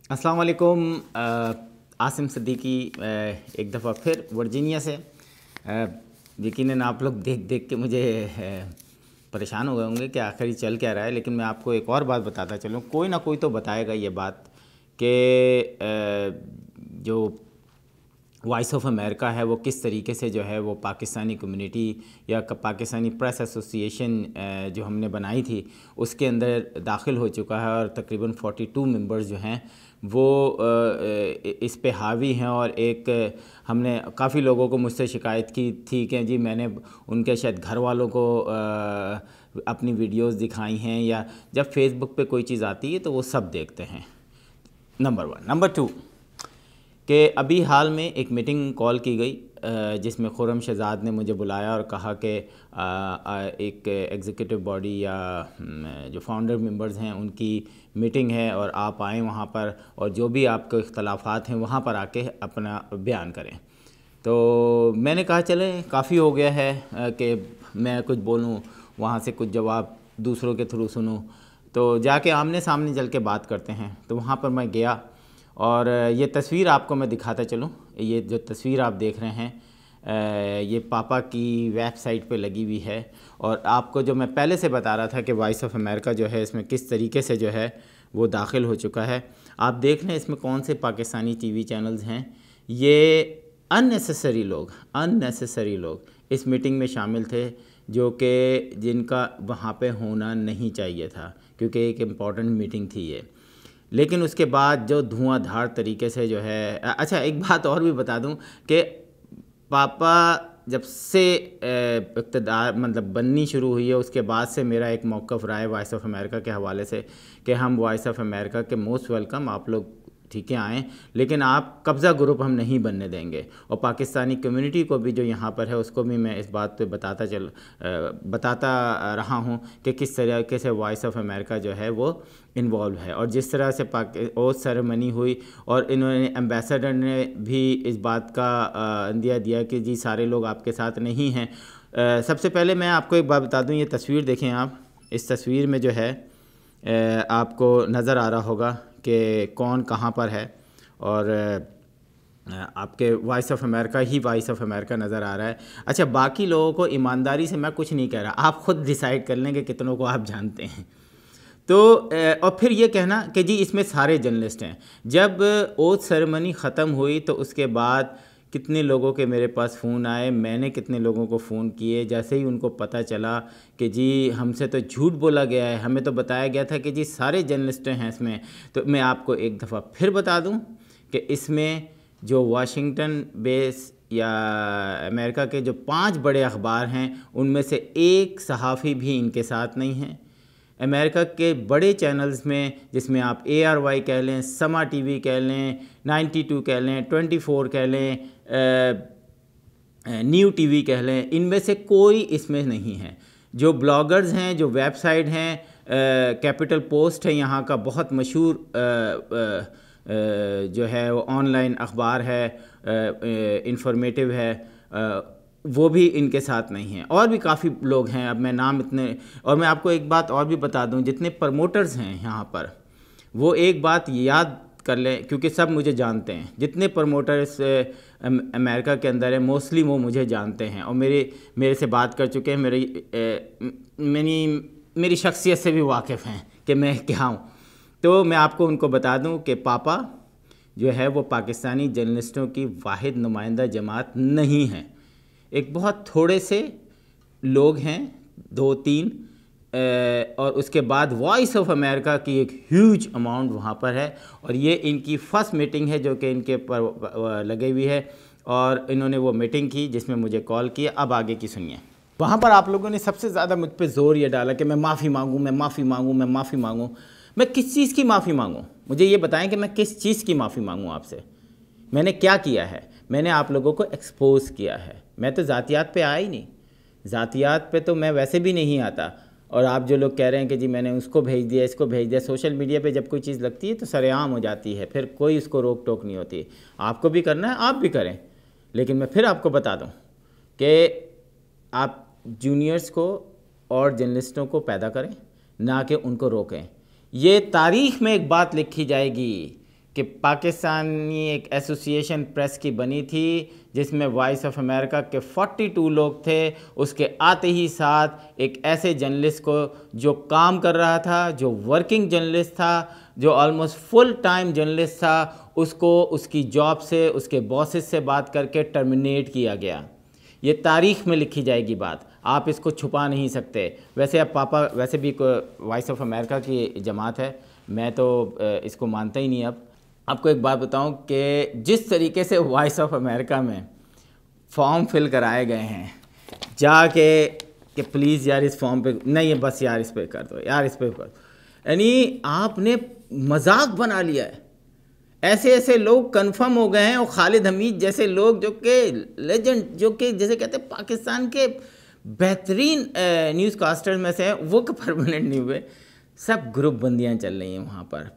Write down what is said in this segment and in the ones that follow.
अस्सलाम वालेकुम। आसिम सिद्दीकी एक दफ़ा फिर वर्जीनिया से। यकीनन आप लोग देख देख के मुझे परेशान हो गए होंगे कि आखिर ये चल क्या रहा है, लेकिन मैं आपको एक और बात बताता चलूँ। कोई ना कोई तो बताएगा ये बात कि जो वॉइस ऑफ अमेरिका है वो किस तरीके से जो है वो पाकिस्तानी कम्युनिटी या पाकिस्तानी प्रेस एसोसिएशन जो हमने बनाई थी उसके अंदर दाखिल हो चुका है, और तकरीबन 42 मेंबर्स जो हैं वो इस पे हावी हैं। और एक हमने काफ़ी लोगों को मुझसे शिकायत की थी कि जी मैंने उनके शायद घर वालों को अपनी वीडियोस दिखाई हैं, या जब फेसबुक पे कोई चीज़ आती है तो वो सब देखते हैं। नंबर 1। नंबर 2 कि अभी हाल में एक मीटिंग कॉल की गई जिसमें खुर्रम शहजाद ने मुझे बुलाया और कहा कि एक एग्जीक्यूटिव बॉडी या जो फाउंडर मेंबर्स हैं उनकी मीटिंग है और आप आएँ वहाँ पर, और जो भी आपके इख्तलाफात हैं वहाँ पर आके अपना बयान करें। तो मैंने कहा चलें, काफ़ी हो गया है कि मैं कुछ बोलूँ, वहाँ से कुछ जवाब दूसरों के थ्रू सुनूँ, तो जाके आमने सामने चल के बात करते हैं। तो वहाँ पर मैं गया और ये तस्वीर आपको मैं दिखाता चलूँ। ये जो तस्वीर आप देख रहे हैं ये पापा की वेबसाइट पे लगी हुई है, और आपको जो मैं पहले से बता रहा था कि वॉइस ऑफ अमेरिका जो है इसमें किस तरीके से जो है वो दाखिल हो चुका है। आप देख लें इसमें कौन से पाकिस्तानी टीवी चैनल्स हैं। ये अननेसेसरी लोग इस मीटिंग में शामिल थे, जो कि जिनका वहाँ पे होना नहीं चाहिए था, क्योंकि एक इम्पॉर्टेंट मीटिंग थी ये। लेकिन उसके बाद जो धुआंधार तरीके से जो है अच्छा, एक बात और भी बता दूं कि पापा जब से इक़्तिदार मतलब बननी शुरू हुई है उसके बाद से मेरा एक मौक़िफ़ रहा है वॉइस ऑफ अमेरिका के हवाले से कि हम वॉइस ऑफ अमेरिका के मोस्ट वेलकम, आप लोग ठीक है आएँ, लेकिन आप कब्ज़ा ग्रुप हम नहीं बनने देंगे। और पाकिस्तानी कम्युनिटी को भी जो यहाँ पर है उसको भी मैं इस बात पे बताता रहा हूँ कि किस तरीके से वॉइस ऑफ अमेरिका जो है वो इन्वॉल्व है, और जिस तरह से ओथ सेरेमनी हुई और इन्होंने एम्बेसडर ने भी इस बात का अंदिया दिया कि जी सारे लोग आपके साथ नहीं हैं। सबसे पहले मैं आपको एक बात बता दूँ, ये तस्वीर देखें आप। इस तस्वीर में जो है आपको नज़र आ रहा होगा कि कौन कहाँ पर है, और आपके voice of America he voice of America नज़र आ रहा है। अच्छा, बाकी लोगों को ईमानदारी से मैं कुछ नहीं कह रहा, आप ख़ुद डिसाइड कर लें कि कितनों को आप जानते हैं। तो और फिर ये कहना कि जी इसमें सारे जर्नलिस्ट हैं। जब ओथ सेरेमनी ख़त्म हुई तो उसके बाद कितने लोगों के मेरे पास फ़ोन आए, मैंने कितने लोगों को फ़ोन किए। जैसे ही उनको पता चला कि जी हमसे तो झूठ बोला गया है, हमें तो बताया गया था कि जी सारे जर्नलिस्ट हैं इसमें, तो मैं आपको एक दफ़ा फिर बता दूं कि इसमें जो वाशिंगटन बेस या अमेरिका के जो 5 बड़े अखबार हैं उनमें से एक सहाफ़ी भी इनके साथ नहीं हैं। अमेरिका के बड़े चैनल्स में, जिसमें आप ARY कह लें, समा टीवी कह लें, 92 कह लें, 24 कह लें, न्यू टीवी कह लें, इनमें से कोई इसमें नहीं है। जो ब्लॉगर्स हैं, जो वेबसाइट हैं, कैपिटल पोस्ट है यहाँ का बहुत मशहूर जो है वो ऑनलाइन अखबार है, इंफॉर्मेटिव है, वो भी इनके साथ नहीं हैं। और भी काफ़ी लोग हैं, अब मैं नाम इतने, और मैं आपको एक बात और भी बता दूं, जितने प्रमोटर्स हैं यहाँ पर वो एक बात याद कर लें, क्योंकि सब मुझे जानते हैं। जितने प्रमोटर्स अमेरिका के अंदर हैं मोस्टली वो मुझे जानते हैं और मेरे से बात कर चुके हैं, मेरी शख्सियत से भी वाकिफ़ हैं कि मैं क्या हूँ। तो मैं आपको उनको बता दूं कि पापा जो है वो पाकिस्तानी जर्नलिस्टों की वाहिद नुमाइंदा जमात नहीं है। एक बहुत थोड़े से लोग हैं, 2-3, और उसके बाद वॉइस ऑफ अमेरिका की एक ह्यूज अमाउंट वहाँ पर है, और ये इनकी फ़र्स्ट मीटिंग है जो कि इनके पर लगी हुई है, और इन्होंने वो मीटिंग की जिसमें मुझे कॉल किया। अब आगे की सुनिए। वहाँ पर आप लोगों ने सबसे ज़्यादा मुझ पर ज़ोर ये डाला कि मैं माफ़ी मांगूँ, मैं माफ़ी मांगूँ, मैं माफ़ी मांगूँ। मैं किस चीज़ की माफ़ी मांगूँ? मुझे ये बताएं कि मैं किस चीज़ की माफ़ी मांगूँ आपसे। मैंने क्या किया है? मैंने आप लोगों को एक्सपोज़ किया है। मैं तो ज़ातियात पे आया ही नहीं, ज़ातियात पे तो मैं वैसे भी नहीं आता। और आप जो लोग कह रहे हैं कि जी मैंने उसको भेज दिया, इसको भेज दिया, सोशल मीडिया पे जब कोई चीज़ लगती है तो सरेआम हो जाती है, फिर कोई उसको रोक टोक नहीं होती। आपको भी करना है, आप भी करें, लेकिन मैं फिर आपको बता दूँ कि आप जूनियर्स को और जर्नलिस्टों को पैदा करें, ना कि उनको रोकें। ये तारीख़ में एक बात लिखी जाएगी कि पाकिस्तानी एक एसोसिएशन प्रेस की बनी थी जिसमें वॉइस ऑफ अमेरिका के 42 लोग थे। उसके आते ही साथ एक ऐसे जर्नलिस्ट को जो काम कर रहा था, जो वर्किंग जर्नलिस्ट था, जो ऑलमोस्ट फुल टाइम जर्नलिस्ट था, उसको उसकी जॉब से, उसके बॉसेस से बात करके टर्मिनेट किया गया। ये तारीख़ में लिखी जाएगी बात, आप इसको छुपा नहीं सकते। वैसे अब पापा वैसे भी वॉइस ऑफ अमेरिका की जमात है, मैं तो इसको मानता ही नहीं। अब आपको एक बात बताऊं कि जिस तरीके से वॉइस ऑफ अमेरिका में फॉर्म फिल कराए गए हैं जाके कि प्लीज़ यार इस फॉर्म पे नहीं, बस यार इस पे कर दो, यार इस पे कर दो, यानी आपने मजाक बना लिया है। ऐसे ऐसे लोग कंफर्म हो गए हैं, और खालिद हमीद जैसे लोग जो कि लेजेंड, जो कि जैसे कहते हैं पाकिस्तान के बेहतरीन न्यूज़ कास्टर्स में से हैं, वो परमानेंट नहीं हुए। सब ग्रुप बंदियाँ चल रही हैं वहाँ पर।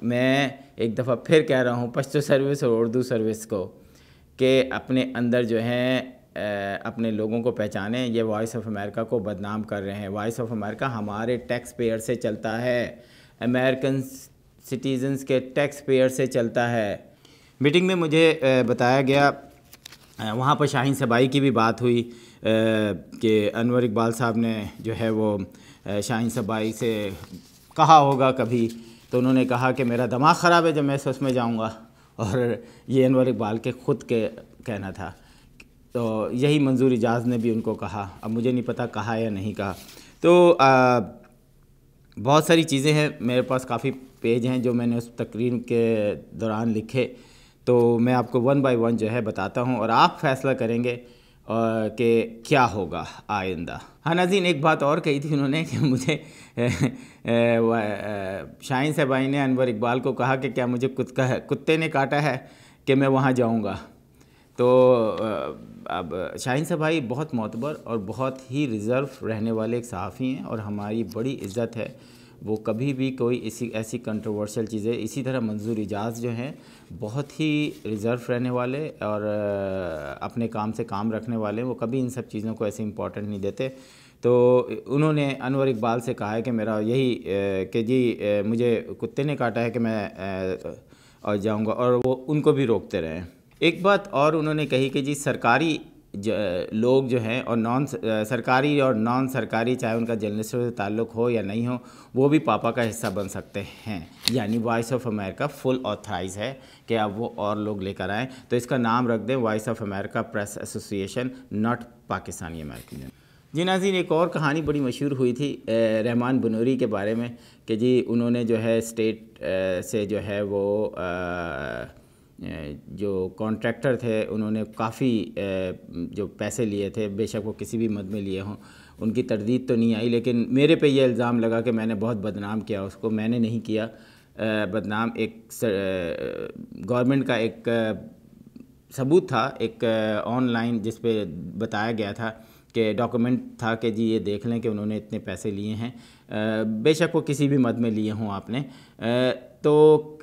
मैं एक दफ़ा फिर कह रहा हूँ पश्तो सर्विस और उर्दू सर्विस को कि अपने अंदर जो है अपने लोगों को पहचानें। ये वॉइस ऑफ अमेरिका को बदनाम कर रहे हैं। वॉइस ऑफ अमेरिका हमारे टैक्स पेयर से चलता है, अमेरिकन सिटीजन्स के टैक्स पेयर से चलता है। मीटिंग में मुझे बताया गया, वहाँ पर शाहीन सबाई की भी बात हुई कि अनवर इकबाल साहब ने जो है वो शाहीन सबाई से कहा होगा कभी, तो उन्होंने कहा कि मेरा दिमाग ख़राब है जब मैं उसमें जाऊँगा, और ये अनवर इकबाल के ख़ुद के कहना था। तो यही मंजूर इजाज़ ने भी उनको कहा, अब मुझे नहीं पता कहा या नहीं कहा। तो बहुत सारी चीज़ें हैं, मेरे पास काफ़ी पेज हैं जो मैंने उस तकरीर के दौरान लिखे, तो मैं आपको वन बाय वन जो है बताता हूँ और आप फैसला करेंगे कि क्या होगा आइंदा। हाँ नाज़रीन, एक बात और कही थी उन्होंने कि मुझे शाहीन सबाई ने अनवर इकबाल को कहा कि क्या मुझे कुत्ते ने काटा है कि मैं वहाँ जाऊँगा। तो अब शाहीन सबाई बहुत मोतबर और बहुत ही रिज़र्व रहने वाले एक सहाफ़ी हैं और हमारी बड़ी इज़्ज़त है। वो कभी भी कोई ऐसी कंट्रोवर्शियल चीज़ें, इसी तरह मंजूर इजाज़ जो हैं बहुत ही रिज़र्व रहने वाले और अपने काम से काम रखने वाले, वो कभी इन सब चीज़ों को ऐसे इम्पोर्टेंट नहीं देते। तो उन्होंने अनवर इकबाल से कहा है कि मेरा यही कि जी मुझे कुत्ते ने काटा है कि मैं और जाऊँगा, और वो उनको भी रोकते रहे। एक बात और उन्होंने कही कि जी सरकारी लोग जो हैं और सरकारी और नॉन सरकारी, चाहे उनका जर्नलिस्टों से ताल्लुक़ हो या नहीं हो, वो भी पापा का हिस्सा बन सकते हैं। यानी voice of America full authorise है कि अब वो और लोग लेकर आएँ, तो इसका नाम रख दें Voice of America Press Association, not Pakistani American. जी नाज़रीन, एक और कहानी बड़ी मशहूर हुई थी रहमान बनूरी के बारे में कि जी उन्होंने जो है स्टेट से जो है वो जो कॉन्ट्रैक्टर थे उन्होंने काफ़ी जो पैसे लिए थे, बेशक वो किसी भी मद में लिए हों, उनकी तरदीद तो नहीं आई, लेकिन मेरे पे ये इल्ज़ाम लगा कि मैंने बहुत बदनाम किया उसको। मैंने नहीं किया बदनाम, एक गवर्नमेंट का एक सबूत था, एक ऑनलाइन जिस पे बताया गया था कि डॉक्यूमेंट था कि जी ये देख लें कि उन्होंने इतने पैसे लिए हैं, बेशक वो किसी भी मद में लिए हों आपने। तो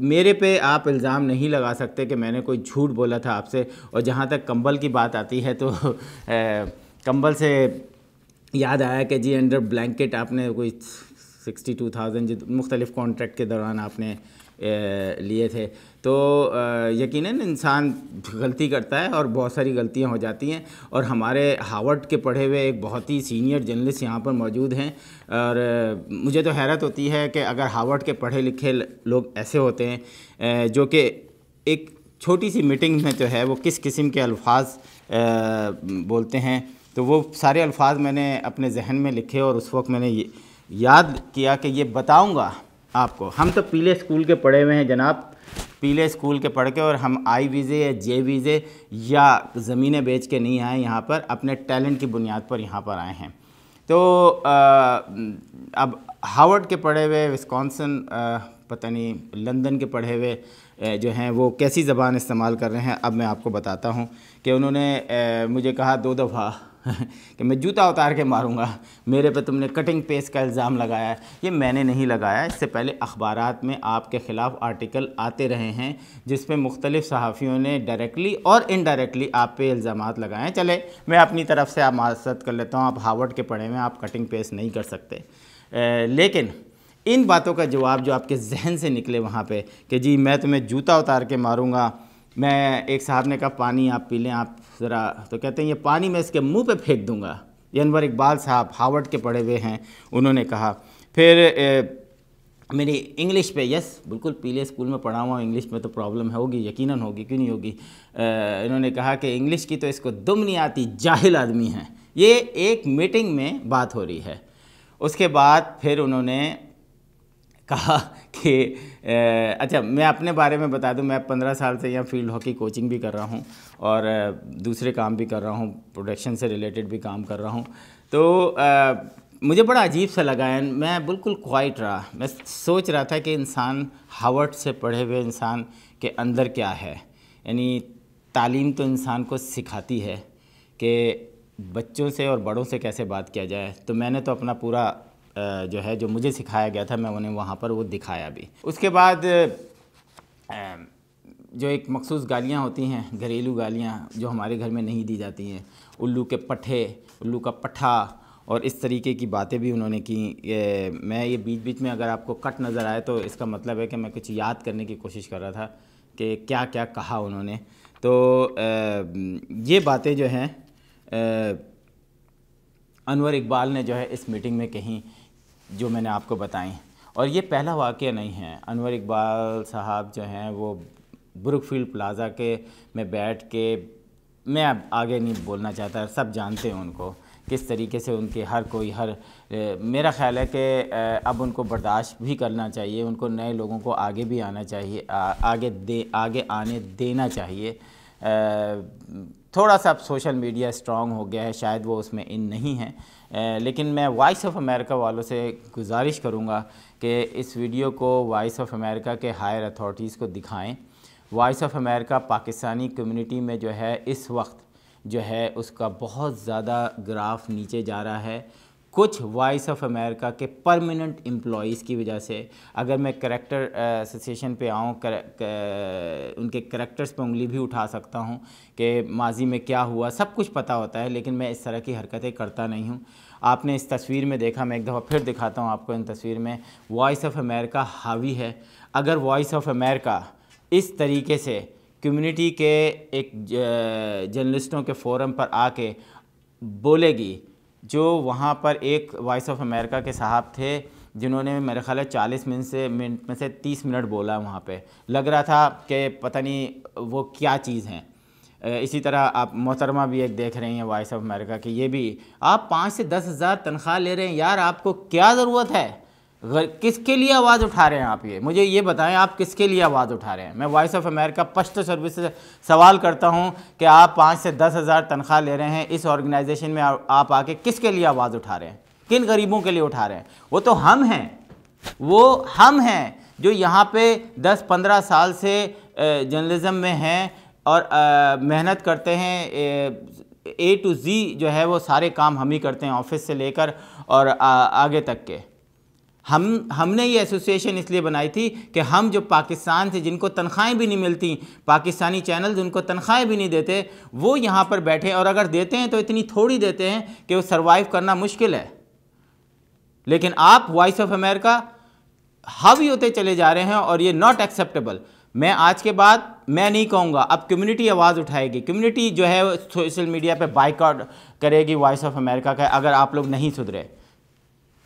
मेरे पे आप इल्ज़ाम नहीं लगा सकते कि मैंने कोई झूठ बोला था आपसे। और जहाँ तक कंबल की बात आती है तो कंबल से याद आया कि जी अंडर ब्लैंकेट आपने कोई 62,000 जो मुख्तलिफ़ कॉन्ट्रैक्ट के दौरान आपने लिए थे। तो यकीनन इंसान गलती करता है और बहुत सारी गलतियां हो जाती हैं, और हमारे हार्वर्ड के पढ़े हुए एक बहुत ही सीनियर जर्नलिस्ट यहाँ पर मौजूद हैं, और मुझे तो हैरत होती है कि अगर हार्वर्ड के पढ़े लिखे लोग ऐसे होते हैं जो कि एक छोटी सी मीटिंग में जो है वो किस किस्म के अल्फाज बोलते हैं, तो वो सारे अल्फाज मैंने अपने जहन में लिखे और उस वक्त मैंने याद किया कि ये बताऊँगा आपको। हम तो पीले स्कूल के पढ़े हुए हैं जनाब, पीले स्कूल के पढ़ के, और हम आई वीज़े या जे वीज़े या ज़मीनें बेच के नहीं आए यहाँ पर, अपने टैलेंट की बुनियाद पर यहाँ पर आए हैं। तो अब हार्वर्ड के पढ़े हुए, विस्कॉन्सिन, पता नहीं लंदन के पढ़े हुए जो हैं वो कैसी ज़बान इस्तेमाल कर रहे हैं, अब मैं आपको बताता हूँ कि उन्होंने मुझे कहा 2 दफ़ा कि मैं जूता उतार के मारूंगा, मेरे पे तुमने कटिंग पेस्ट का इल्ज़ाम लगाया है। ये मैंने नहीं लगाया, इससे पहले अखबारात में आपके ख़िलाफ़ आर्टिकल आते रहे हैं जिस पे मुख्तलिफ़ सहाफ़ियों ने डायरेक्टली और इनडायरेक्टली आप पे इल्ज़ामात लगाए हैं। चले मैं अपनी तरफ से आप माज़रत कर लेता हूँ, आप हार्वर्ड के पढ़े में आप कटिंग पेस्ट नहीं कर सकते, लेकिन इन बातों का जवाब जो आपके जहन से निकले वहाँ पे कि जी मैं तुम्हें जूता उतार के मारूंगा, मैं एक साहब ने कहा पानी आप पी लें आप ज़रा, तो कहते हैं ये पानी मैं इसके मुंह पे फेंक दूंगा। ये अनवर इकबाल साहब हार्वर्ड के पढ़े हुए हैं, उन्होंने कहा। फिर मेरी इंग्लिश पे, यस बिल्कुल पीले स्कूल में पढ़ा हुआ, इंग्लिश में तो प्रॉब्लम होगी, यकीनन होगी, क्यों नहीं होगी। इन्होंने कहा कि इंग्लिश की तो इसको दुम नहीं आती, जाहिल आदमी है। ये एक मीटिंग में बात हो रही है। उसके बाद फिर उन्होंने कहा कि अच्छा मैं अपने बारे में बता दूं, मैं 15 साल से यहाँ फील्ड हॉकी कोचिंग भी कर रहा हूँ और दूसरे काम भी कर रहा हूँ, प्रोडक्शन से रिलेटेड भी काम कर रहा हूँ। तो मुझे बड़ा अजीब सा लगा है, मैं बिल्कुल क्वाइट रहा। मैं सोच रहा था कि इंसान, हार्वर्ड से पढ़े हुए इंसान के अंदर क्या है। यानी तालीम तो इंसान को सिखाती है कि बच्चों से और बड़ों से कैसे बात किया जाए। तो मैंने तो अपना पूरा जो है, जो मुझे सिखाया गया था, मैं उन्हें वहाँ पर वो दिखाया भी। उसके बाद जो एक मखसूस गालियाँ होती हैं, घरेलू गालियाँ जो हमारे घर में नहीं दी जाती हैं, उल्लू के पट्ठे, उल्लू का पट्ठा और इस तरीके की बातें भी उन्होंने की। मैं ये बीच बीच में अगर आपको कट नज़र आए तो इसका मतलब है कि मैं कुछ याद करने की कोशिश कर रहा था कि क्या क्या कहा उन्होंने। तो ये बातें जो हैं अनवर इकबाल ने जो है इस मीटिंग में कहीं, जो मैंने आपको बताई। और ये पहला वाक़या नहीं है। अनवर इकबाल साहब जो हैं वो ब्रुकफील्ड प्लाज़ा के में बैठ के, मैं अब आगे नहीं बोलना चाहता, सब जानते हैं उनको किस तरीके से उनके हर कोई मेरा ख्याल है कि अब उनको बर्दाश्त भी करना चाहिए, उनको नए लोगों को आगे भी आना चाहिए, आगे आने देना चाहिए। थोड़ा सा अब सोशल मीडिया स्ट्रॉन्ग हो गया है, शायद वो उसमें इन नहीं है, लेकिन मैं वॉइस ऑफ अमेरिका वालों से गुजारिश करूँगा कि इस वीडियो को वॉइस ऑफ अमेरिका के हायर अथॉरिटीज़ को दिखाएं। Voice of America Pakistani community में जो है इस वक्त जो है उसका बहुत ज़्यादा ग्राफ नीचे जा रहा है। कुछ वॉइस ऑफ अमेरिका के परमानेंट एम्प्लॉइज़ की वजह से, अगर मैं करैक्टर एसोसिएशन पे आऊँ, उनके करैक्टर्स पे उंगली भी उठा सकता हूँ कि माजी में क्या हुआ, सब कुछ पता होता है, लेकिन मैं इस तरह की हरकतें करता नहीं हूँ। आपने इस तस्वीर में देखा, मैं एक दफ़ा फिर दिखाता हूँ आपको। इन तस्वीर में वॉइस ऑफ अमेरिका हावी है। अगर वॉइस ऑफ अमेरिका इस तरीके से कम्युनिटी के एक जर्नलिस्टों के फोरम पर आके बोलेगी, जो वहाँ पर एक वॉइस ऑफ अमेरिका के साहब थे जिन्होंने मेरे ख्याल है 40 मिनट में से 30 मिनट बोला, वहाँ पे लग रहा था कि पता नहीं वो क्या चीज़ हैं। इसी तरह आप मोहतरमा भी एक देख रहे हैं वॉइस ऑफ अमेरिका की, ये भी आप 5 से 10 हज़ार तनख्वाह ले रहे हैं। यार आपको क्या ज़रूरत है, किसके लिए आवाज़ उठा रहे हैं आप? ये मुझे ये बताएं, आप किसके लिए आवाज़ उठा रहे हैं? मैं voice of America Pashto service से सवाल करता हूं कि आप 5 से 10 हज़ार तनख्वाह ले रहे हैं, इस ऑर्गेनाइजेशन में आप आके किसके लिए आवाज़ उठा रहे हैं? किन गरीबों के लिए उठा रहे हैं? वो तो हम हैं, वो हम हैं जो यहाँ पे 10-15 साल से जर्नलिज़म में हैं और मेहनत करते हैं। A to Z जो है वो सारे काम हम ही करते हैं, ऑफिस से लेकर और आगे तक के। हमने ये एसोसिएशन इसलिए बनाई थी कि हम जो पाकिस्तान से, जिनको तनख्वाहें भी नहीं मिलती, पाकिस्तानी चैनल्स उनको तनख्वाहें भी नहीं देते, वो यहाँ पर बैठे, और अगर देते हैं तो इतनी थोड़ी देते हैं कि वो सरवाइव करना मुश्किल है। लेकिन आप वॉइस ऑफ अमेरिका हावी होते चले जा रहे हैं और ये नॉट एक्सेप्टेबल। मैं आज के बाद मैं नहीं कहूँगा, अब कम्युनिटी आवाज़ उठाएगी, कम्युनिटी जो है सोशल मीडिया पे बाइकआउट करेगी वॉइस ऑफ अमेरिका का, अगर आप लोग नहीं सुधरे।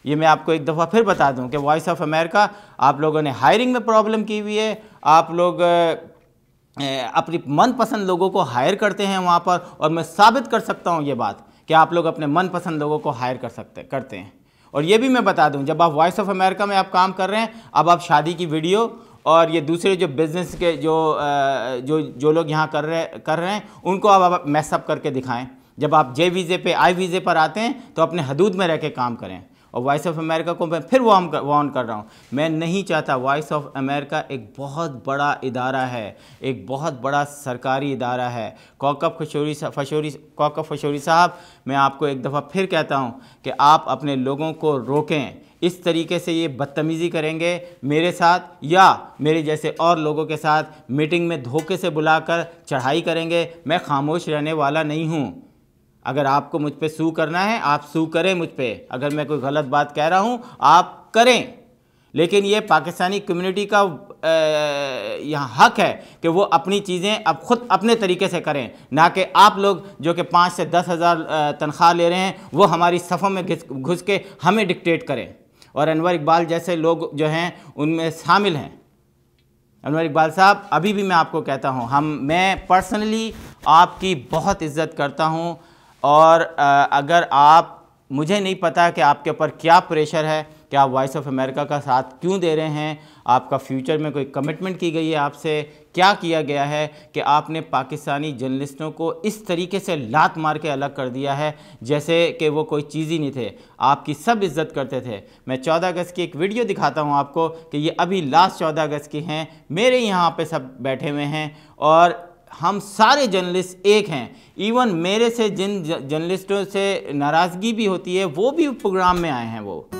ये मैं आपको एक दफ़ा फिर बता दूं कि वॉइस ऑफ अमेरिका, आप लोगों ने हायरिंग में प्रॉब्लम की हुई है, आप लोग अपनी मनपसंद लोगों को हायर करते हैं वहाँ पर, और मैं साबित कर सकता हूँ ये बात कि आप लोग अपने मनपसंद लोगों को हायर करते हैं। और ये भी मैं बता दूं, जब आप वॉइस ऑफ अमेरिका में आप काम कर रहे हैं, अब आप शादी की वीडियो और ये दूसरे जो बिज़नेस के जो लोग यहाँ कर रहे हैं उनको अब आप मैसअप करके दिखाएं। जब आप जे वीज़े पे, आई वीज़े पर आते हैं तो अपने हदूद में रह के काम करें। और वॉइस ऑफ अमेरिका को मैं फिर वार्न कर रहा हूँ, मैं नहीं चाहता। वॉइस ऑफ अमेरिका एक बहुत बड़ा इदारा है, एक बहुत बड़ा सरकारी इदारा है। कौकब फशोरी साहब, मैं आपको एक दफ़ा फिर कहता हूँ कि आप अपने लोगों को रोकें। इस तरीके से ये बदतमीज़ी करेंगे मेरे साथ या मेरे जैसे और लोगों के साथ, मीटिंग में धोखे से बुलाकर चढ़ाई करेंगे, मैं खामोश रहने वाला नहीं हूँ। अगर आपको मुझ पे सू करना है, आप सू करें मुझ पे। अगर मैं कोई गलत बात कह रहा हूँ आप करें, लेकिन ये पाकिस्तानी कम्युनिटी का यहाँ हक है कि वो अपनी चीज़ें अब ख़ुद अपने तरीके से करें, ना कि आप लोग जो कि 5 से 10 हज़ार तनख्वाह ले रहे हैं वो हमारी सफ़ों में घुस के हमें डिक्टेट करें। और अनवर इकबाल जैसे लोग जो हैं उनमें शामिल हैं। अनवर इकबाल साहब, अभी भी मैं आपको कहता हूँ, मैं पर्सनली आपकी बहुत इज़्ज़त करता हूँ, और अगर आप, मुझे नहीं पता कि आपके ऊपर क्या प्रेशर है कि आप वॉइस ऑफ अमेरिका का साथ क्यों दे रहे हैं, आपका फ्यूचर में कोई कमिटमेंट की गई है आपसे, क्या किया गया है कि आपने पाकिस्तानी जर्नलिस्टों को इस तरीके से लात मार के अलग कर दिया है जैसे कि वो कोई चीज़ ही नहीं थे, आपकी सब इज़्ज़त करते थे। मैं 14 अगस्त की एक वीडियो दिखाता हूँ आपको कि ये अभी लास्ट 14 अगस्त की हैं, मेरे यहाँ पे सब बैठे हुए हैं और हम सारे जर्नलिस्ट एक हैं। इवन मेरे से जिन जर्नलिस्टों से नाराज़गी भी होती है वो भी प्रोग्राम में आए हैं। वो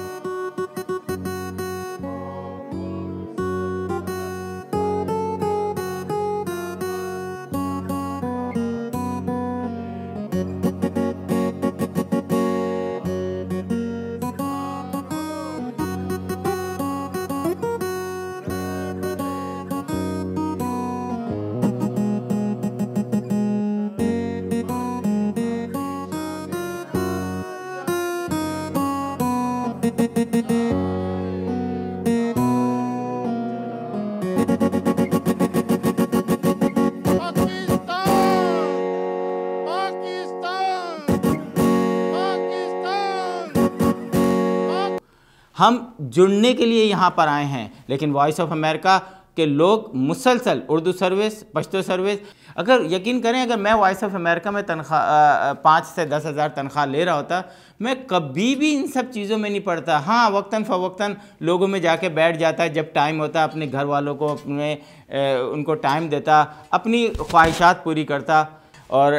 हम जुड़ने के लिए यहाँ पर आए हैं, लेकिन वॉइस ऑफ अमेरिका के लोग मुसलसल उर्दू सर्विस, पश्तो सर्विस, अगर यकीन करें अगर मैं वॉइस ऑफ अमेरिका में तनख्वाह 5 से 10 हज़ार तनख्वाह ले रहा होता, मैं कभी भी इन सब चीज़ों में नहीं पड़ता। हाँ, वक्तन फ़वक्तन लोगों में जाके बैठ जाता, जब टाइम होता अपने घर वालों को उनको टाइम देता, अपनी ख्वाहिशात पूरी करता। और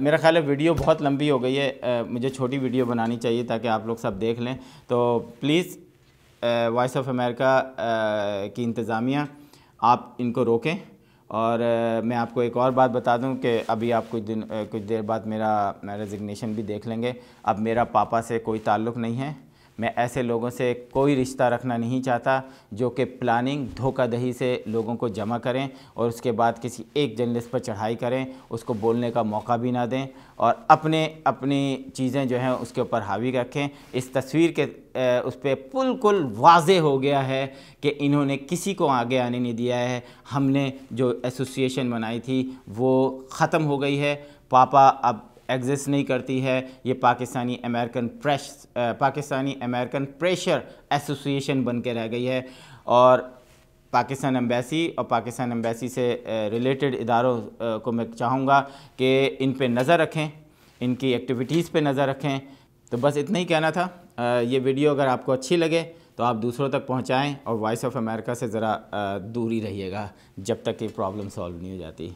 मेरा ख़्याल है वीडियो बहुत लंबी हो गई है, मुझे छोटी वीडियो बनानी चाहिए ताकि आप लोग सब देख लें। तो प्लीज़ वॉइस ऑफ अमेरिका की इंतज़ामिया, आप इनको रोकें। और मैं आपको एक और बात बता दूं कि अभी आप कुछ देर बाद मेरा रेजिग्नेशन भी देख लेंगे। अब मेरा पापा से कोई ताल्लुक़ नहीं है, मैं ऐसे लोगों से कोई रिश्ता रखना नहीं चाहता जो कि प्लानिंग, धोखाधड़ी से लोगों को जमा करें और उसके बाद किसी एक जर्नलिस्ट पर चढ़ाई करें, उसको बोलने का मौका भी ना दें और अपनी चीज़ें जो हैं उसके ऊपर हावी रखें। इस तस्वीर के उस पर बिल्कुल वाज़े हो गया है कि इन्होंने किसी को आगे आने नहीं दिया है। हमने जो एसोसिएशन बनाई थी वो ख़त्म हो गई है, पापा अब एग्जिस्ट नहीं करती है। ये पाकिस्तानी अमेरिकन प्रेशर एसोसिएशन बन के रह गई है। और पाकिस्तान एम्बेसी और पाकिस्तान एम्बेसी से रिलेटेड इदारों को मैं चाहूँगा कि इन पे नज़र रखें, इनकी एक्टिविटीज़ पे नज़र रखें। तो बस इतना ही कहना था। ये वीडियो अगर आपको अच्छी लगे तो आप दूसरों तक पहुँचाएँ और वॉइस ऑफ अमेरिका से ज़रा दूर ही रहिएगा जब तक ये प्रॉब्लम सॉल्व नहीं हो जाती।